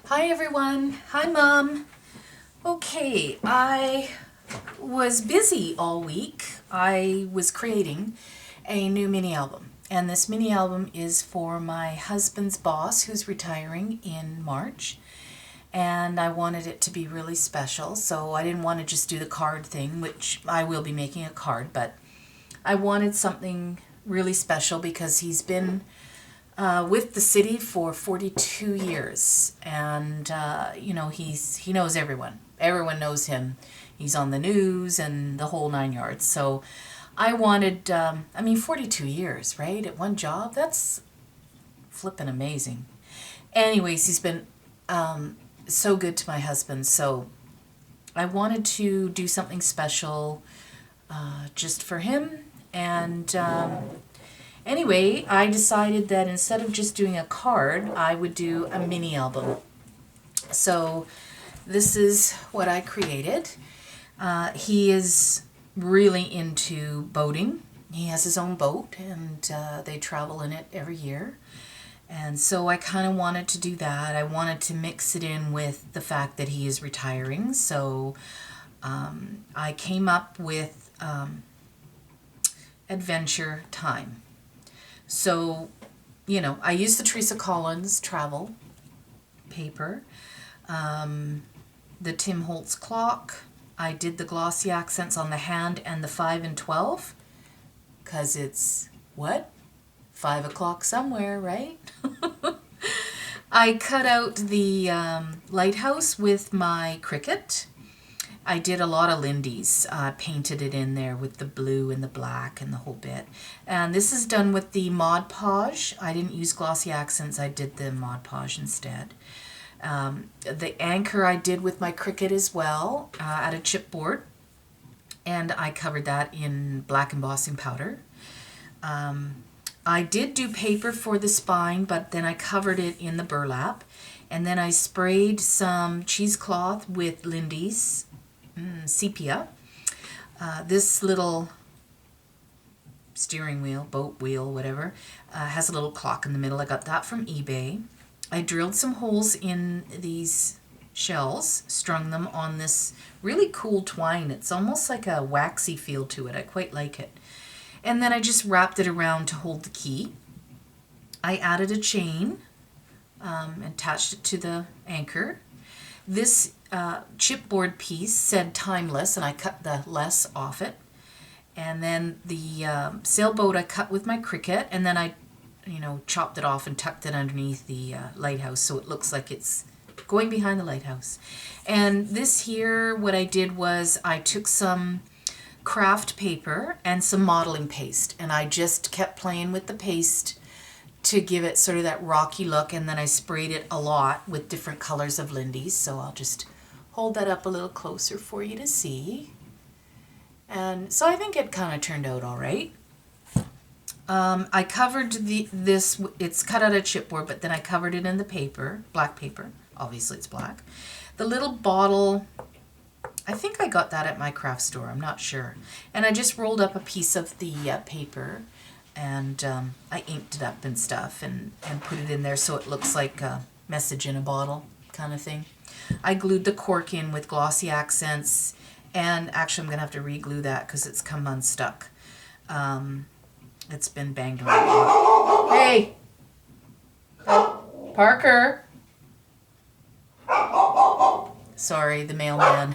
Hi everyone. Hi Mom. Okay, I was busy all week. I was creating a new mini album. And this mini album is for my husband's boss who's retiring in March. And I wanted it to be really special, so I didn't want to just do the card thing, which I will be making a card, but I wanted something really special because he's been with the city for 42 years, and he knows everyone. Everyone knows him. He's on the news and the whole nine yards. So I wanted, 42 years, right, at one job. That's flippin' amazing. Anyways, he's been so good to my husband. So I wanted to do something special just for him, and anyway, I decided that instead of just doing a card, I would do a mini album. So this is what I created. He is really into boating. He has his own boat, and they travel in it every year. And so I kind of wanted to do that. I wanted to mix it in with the fact that he is retiring. So I came up with Adventure Time. So, I used the Teresa Collins travel paper, the Tim Holtz clock. I did the glossy accents on the hand and the 5 and 12, because it's, what? 5 o'clock somewhere, right? I cut out the lighthouse with my Cricut. I did a lot of Lindy's, painted it in there with the blue and the black and the whole bit. And this is done with the Mod Podge. I didn't use glossy accents, I did the Mod Podge instead. The anchor I did with my Cricut as well, at a chipboard. And I covered that in black embossing powder. I did do paper for the spine, but then I covered it in the burlap. And then I sprayed some cheesecloth with Lindy's sepia. This little steering wheel, boat wheel, whatever, has a little clock in the middle. I got that from eBay. I drilled some holes in these shells, strung them on this really cool twine. It's almost like a waxy feel to it. I quite like it. And then I just wrapped it around to hold the key. I added a chain, attached it to the anchor. This chipboard piece said timeless, and I cut the less off it. And then the sailboat I cut with my Cricut, and then I, chopped it off and tucked it underneath the lighthouse so it looks like it's going behind the lighthouse. And this here, what I did was I took some craft paper and some modeling paste, and I just kept playing with the paste to give it sort of that rocky look, and then I sprayed it a lot with different colors of Lindy's. So I'll just hold that up a little closer for you to see. And so I think it kind of turned out all right. I covered this, it's cut out of chipboard, but then I covered it in the paper, black paper. Obviously it's black. The little bottle, I think I got that at my craft store, I'm not sure. And I just rolled up a piece of the paper, and I inked it up and stuff, and put it in there so it looks like a message in a bottle kind of thing. I glued the cork in with glossy accents, and actually I'm going to have to re-glue that because it's come unstuck. It's been banged around. Hey! Parker! Sorry, the mailman.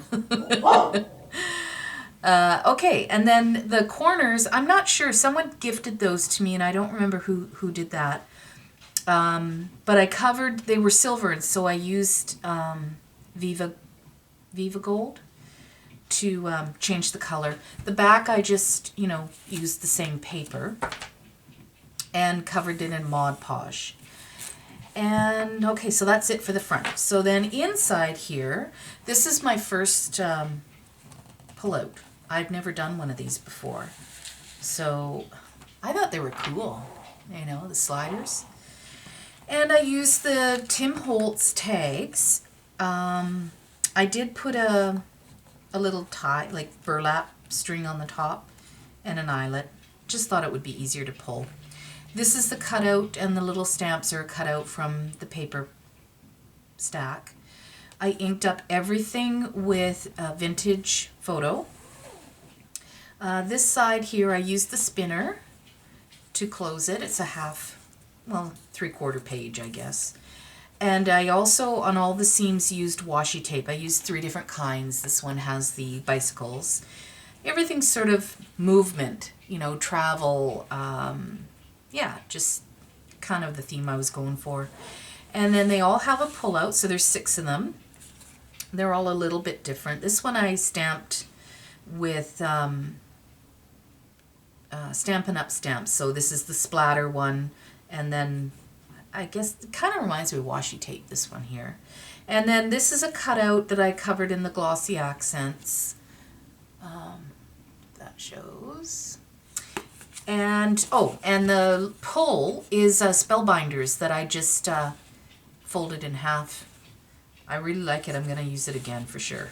Okay, and then the corners, I'm not sure. Someone gifted those to me, and I don't remember who did that. But I covered, they were silver, and so I used Viva Gold to change the color. The back, I just, used the same paper and covered it in Mod Podge. And okay, so that's it for the front. So then inside here, this is my first pull-out. I've never done one of these before. So I thought they were cool, the sliders. And I used the Tim Holtz tags. I did put a little tie, like burlap string on the top and an eyelet. Just thought it would be easier to pull. This is the cutout, and the little stamps are cut out from the paper stack. I inked up everything with a vintage photo. This side here, I used the spinner to close it. It's a three-quarter page, I guess. And I also, on all the seams, used washi tape. I used 3 different kinds. This one has the bicycles. Everything's sort of movement, travel. Just kind of the theme I was going for. And then they all have a pull-out, so there's 6 of them. They're all a little bit different. This one I stamped with Stampin' Up! Stamps. So this is the splatter one, and then I guess it kind of reminds me of washi tape, this one here. And then this is a cutout that I covered in the glossy accents. That shows. And the pull is Spellbinders that I just folded in half. I really like it. I'm going to use it again for sure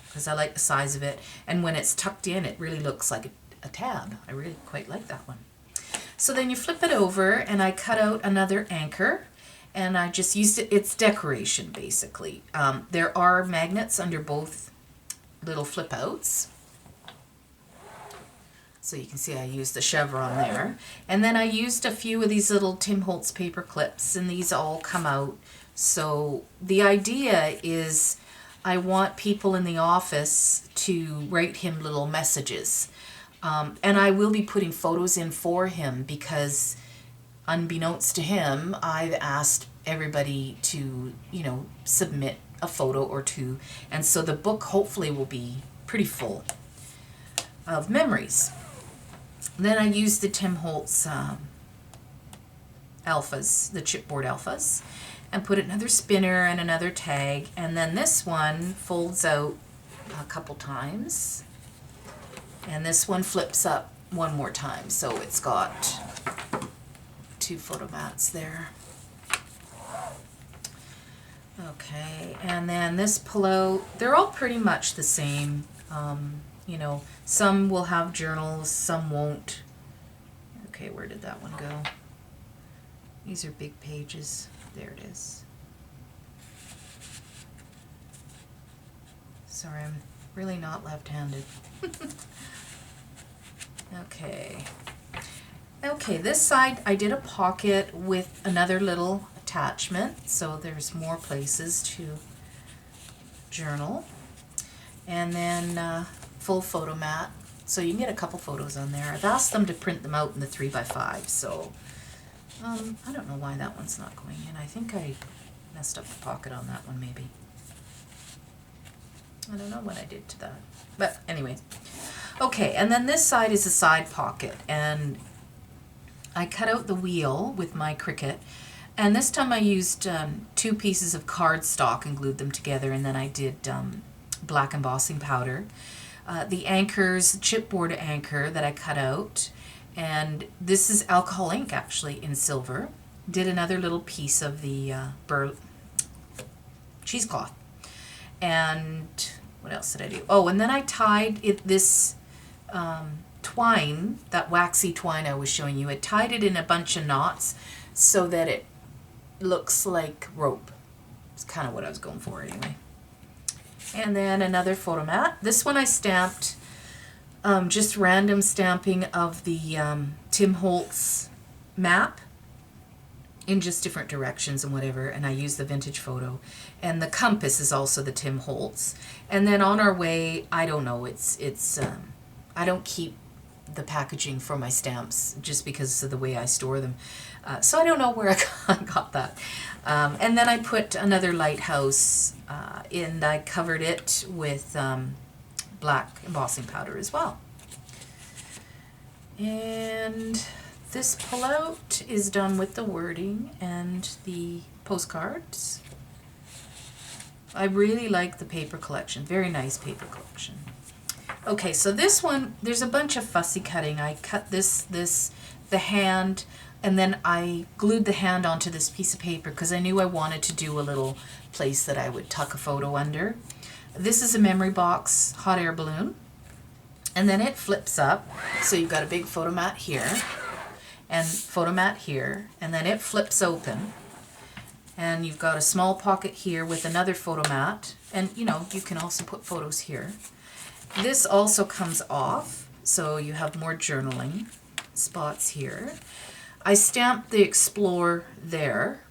because I like the size of it. And when it's tucked in, it really looks like a tab. I really quite like that one. So then you flip it over, and I cut out another anchor, and I just used it. It's decoration, basically. There are magnets under both little flip outs. So you can see I used the chevron there. And then I used a few of these little Tim Holtz paper clips, and these all come out. So the idea is I want people in the office to write him little messages. And I will be putting photos in for him because, unbeknownst to him, I've asked everybody to, submit a photo or 2. And so the book hopefully will be pretty full of memories. Then I used the Tim Holtz alphas, the chipboard alphas, and put another spinner and another tag. And then this one folds out a couple times. And this one flips up one more time, so it's got 2 photo mats there. Okay, and then this pillow, they're all pretty much the same. Some will have journals, some won't. Okay, where did that one go? These are big pages. There it is. Sorry, I'm really not left-handed. Okay, this side I did a pocket with another little attachment, so there's more places to journal. And then full photo mat, so you can get a couple photos on there. I've asked them to print them out in the 3x5, so I don't know why that one's not going in. I think I messed up the pocket on that one, maybe. I don't know what I did to that. But anyway. Okay, and then this side is a side pocket, and I cut out the wheel with my Cricut, and this time I used 2 pieces of cardstock and glued them together, and then I did black embossing powder. The anchors, chipboard anchor that I cut out, and this is alcohol ink actually in silver. Did another little piece of the cheesecloth. And what else did I do? Oh, and then I tied this twine, that waxy twine I was showing you. I tied it in a bunch of knots so that it looks like rope. It's kind of what I was going for anyway. And then another photo mat. This one I stamped just random stamping of the Tim Holtz map in just different directions and whatever, and I use the vintage photo. And the compass is also the Tim Holtz. And then on our way, I don't know, I don't keep the packaging for my stamps just because of the way I store them. So I don't know where I got that. And then I put another lighthouse and I covered it with black embossing powder as well. And this pullout is done with the wording and the postcards. I really like the paper collection. Very nice paper collection. Okay, so this one, there's a bunch of fussy cutting. I cut the hand, and then I glued the hand onto this piece of paper because I knew I wanted to do a little place that I would tuck a photo under. This is a memory box hot air balloon, and then it flips up. So you've got a big photo mat here, and photo mat here, and then it flips open. And you've got a small pocket here with another photo mat. And you know, you can also put photos here. This also comes off, so you have more journaling spots here. I stamped the Explore there.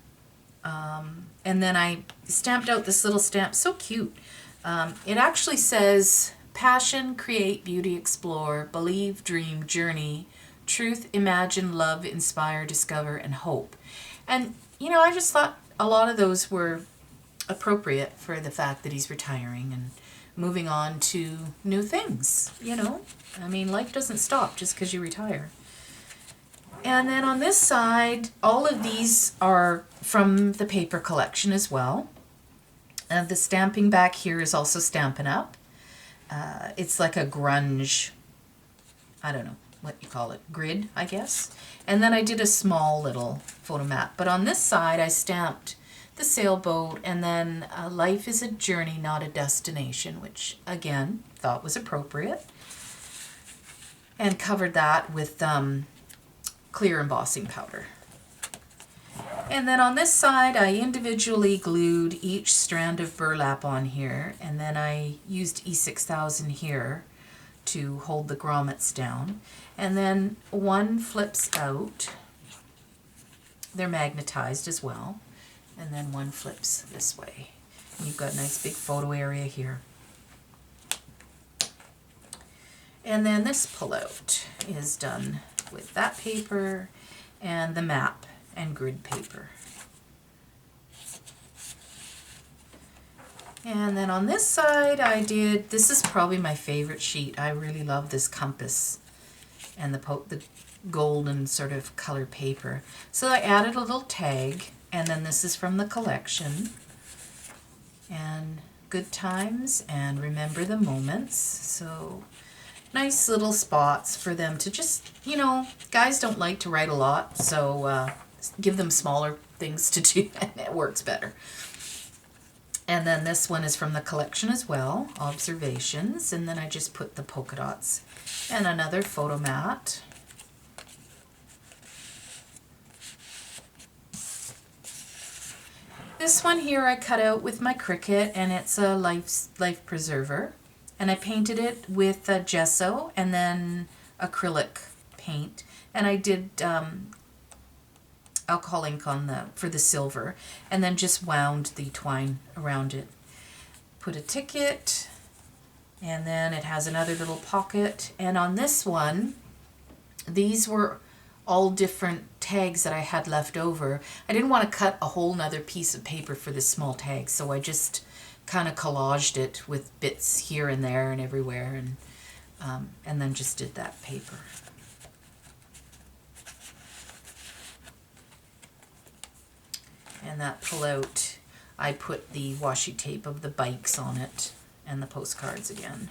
And then I stamped out this little stamp, so cute. It actually says, passion, create, beauty, explore, believe, dream, journey, truth, imagine, love, inspire, discover, and hope. And, you know, I just thought a lot of those were appropriate for the fact that he's retiring and moving on to new things, you know. I mean, life doesn't stop just because you retire. And then on this side, all of these are from the paper collection as well. The stamping back here is also Stampin' Up. It's like a grunge, I don't know what you call it, grid, I guess. And then I did a small little photo mat. But on this side, I stamped the sailboat and then life is a journey, not a destination, which again, thought was appropriate. And covered that with clear embossing powder. And then on this side, I individually glued each strand of burlap on here, and then I used E6000 here to hold the grommets down. And then one flips out. They're magnetized as well. And then one flips this way. And you've got a nice big photo area here. And then this pullout is done with that paper and the map and grid paper. And then on this side I did, this is probably my favorite sheet. I really love this compass and the golden sort of color paper. So I added a little tag, and then this is from the collection. And good times and remember the moments. So nice little spots for them to just, you know, guys don't like to write a lot, so give them smaller things to do and it works better. And then this one is from the collection as well, Observations, and then I just put the polka dots and another photo mat. This one here I cut out with my Cricut, and it's a life preserver. And I painted it with gesso and then acrylic paint. And I did alcohol ink on for the silver, and then just wound the twine around it. Put a ticket, and then it has another little pocket. And on this one, these were all different tags that I had left over. I didn't want to cut a whole nother piece of paper for this small tag, so I just kind of collaged it with bits here and there and everywhere, and then just did that paper. And that pullout, I put the washi tape of the bikes on it and the postcards again.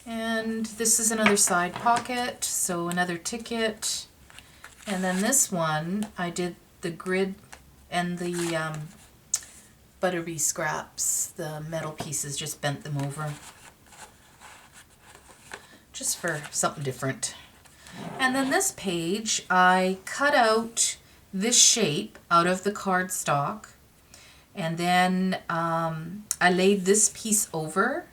And this is another side pocket, so another ticket. And then this one, I did the grid and the Butterbee scraps, the metal pieces, just bent them over. Just for something different. And then this page, I cut out this shape out of the cardstock. And then I laid this piece over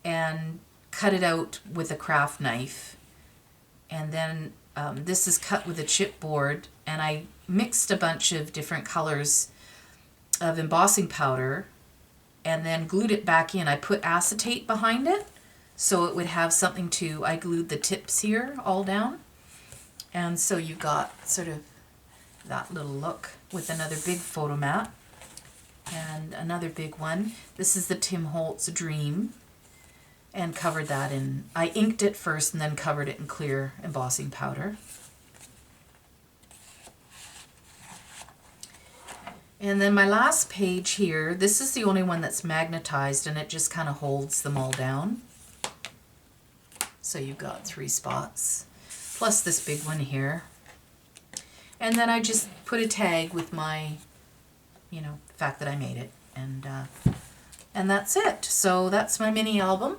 and cut it out with a craft knife. And then this is cut with a chipboard, and I mixed a bunch of different colors of embossing powder and then glued it back in. I put acetate behind it so it would have something to, I glued the tips here all down. And so you got sort of that little look with another big photo mat and another big one. This is the Tim Holtz Dream, and covered that in, I inked it first and then covered it in clear embossing powder. And then my last page here, this is the only one that's magnetized, and it just kind of holds them all down. So you've got 3 spots, plus this big one here. And then I just put a tag with my, you know, the fact that I made it, and that's it. So that's my mini album.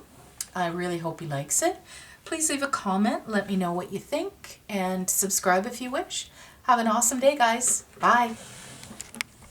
I really hope he likes it. Please leave a comment. Let me know what you think and subscribe if you wish. Have an awesome day, guys. Bye.